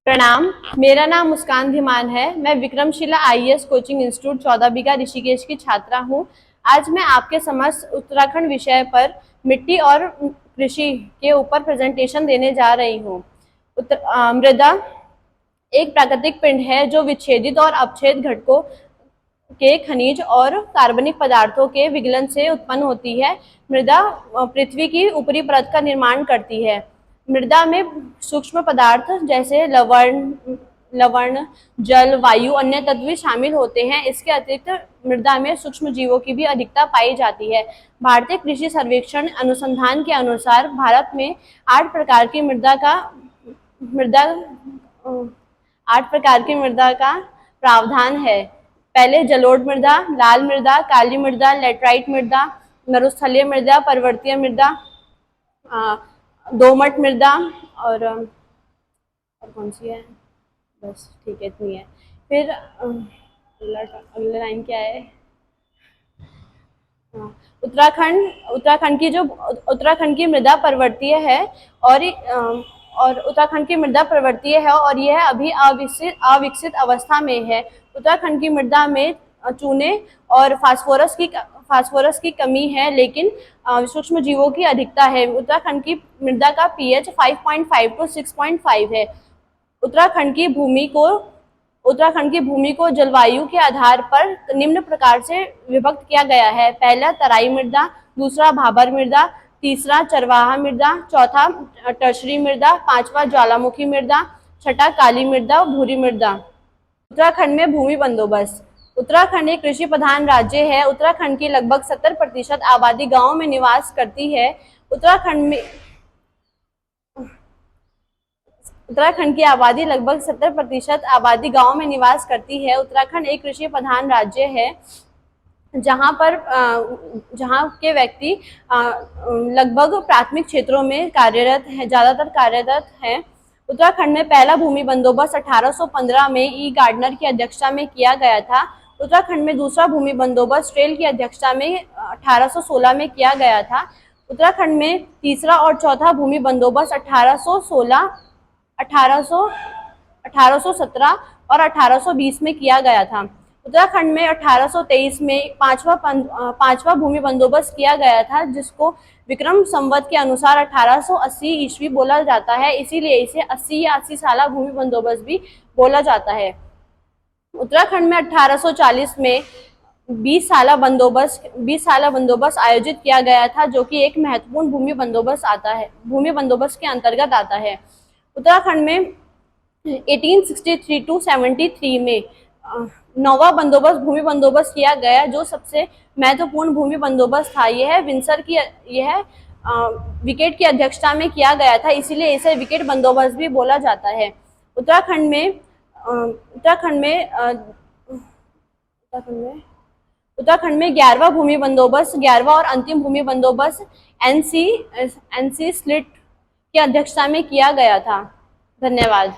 प्रणाम। मेरा नाम मुस्कान धीमान है। मैं विक्रमशिला आईएएस कोचिंग इंस्टीट्यूट 14 बीघा ऋषिकेश की छात्रा हूं। आज मैं आपके समक्ष उत्तराखंड विषय पर मिट्टी और कृषि के ऊपर प्रेजेंटेशन देने जा रही हूं। मृदा एक प्राकृतिक पिंड है जो विच्छेदित और अपच्छेद घटकों के खनिज और कार्बनिक पदार्थों के विगलन से उत्पन्न होती है। मृदा पृथ्वी की ऊपरी परत का निर्माण करती है। मृदा में सूक्ष्म पदार्थ जैसे लवण, जल, वायु, अन्य तत्व भी शामिल होते हैं। इसके अतिरिक्त मृदा में सूक्ष्म जीवों की भी अधिकता पाई जाती है। भारतीय कृषि सर्वेक्षण अनुसंधान के अनुसार भारत में 8 प्रकार की मृदा का प्रावधान है। पहले जलोढ़ मृदा, लाल मृदा, काली मृदा, लेटराइट मृदा, मरुस्थलीय मृदा, पर्वतीय मृदा, दोमट मृदा और कौन सी है, बस ठीक है, इतनी है। फिर अगला लाइन क्या है? उत्तराखंड की मृदा पर्वतीय है और उत्तराखंड की मृदा पर्वतीय है और यह अभी अविकसित अवस्था में है। उत्तराखंड की मृदा में चूने और फास्फोरस की कमी है, लेकिन सूक्ष्म जीवों की अधिकता है। उत्तराखंड की मृदा का पीएच 5.5 to 6.5 है। उत्तराखंड की भूमि को जलवायु के आधार पर निम्न प्रकार से विभक्त किया गया है। पहला तराई मृदा, दूसरा भाबर मृदा, तीसरा चरवाहा मृदा, चौथा टर्शरी मृदा, पांचवा ज्वालामुखी मृदा, छठा काली मृदा, भूरी मृदा। उत्तराखंड में भूमि बंदोबस्त। उत्तराखंड एक कृषि प्रधान राज्य है। उत्तराखंड की लगभग 70% आबादी गांवों में निवास करती है। उत्तराखंड की आबादी लगभग 70% आबादी गांवों में निवास करती है। उत्तराखंड एक कृषि प्रधान राज्य है जहां के व्यक्ति लगभग प्राथमिक क्षेत्रों में ज्यादातर कार्यरत हैं। उत्तराखंड में पहला भूमि बंदोबस्त 1815 में ई गार्डनर की अध्यक्षता में किया गया था। उत्तराखंड में दूसरा भूमि बंदोबस्त ट्रेल की अध्यक्षता में 1816 में किया गया था। उत्तराखंड में तीसरा और चौथा भूमि बंदोबस्त 1817 और 1820 में किया गया था। उत्तराखंड में 1823 में पांचवा भूमि बंदोबस्त किया गया था, जिसको विक्रम संवत के अनुसार 1880 ईस्वी बोला जाता है, इसीलिए इसे 80 या 80 साला भूमि बंदोबस्त भी बोला जाता है। उत्तराखंड में 1840 में 20 साला बंदोबस्त आयोजित किया गया था, जो कि एक महत्वपूर्ण भूमि बंदोबस्त के अंतर्गत आता है। उत्तराखंड में 1863 to 73 में नौवां भूमि बंदोबस्त किया गया, जो सबसे महत्वपूर्ण भूमि बंदोबस्त था। यह विकेट की अध्यक्षता में किया गया था, इसीलिए इसे विकेट बंदोबस्त भी बोला जाता है। उत्तराखंड में 11वां और अंतिम भूमि बंदोबस्त एनसी स्लिट की अध्यक्षता में किया गया था। धन्यवाद।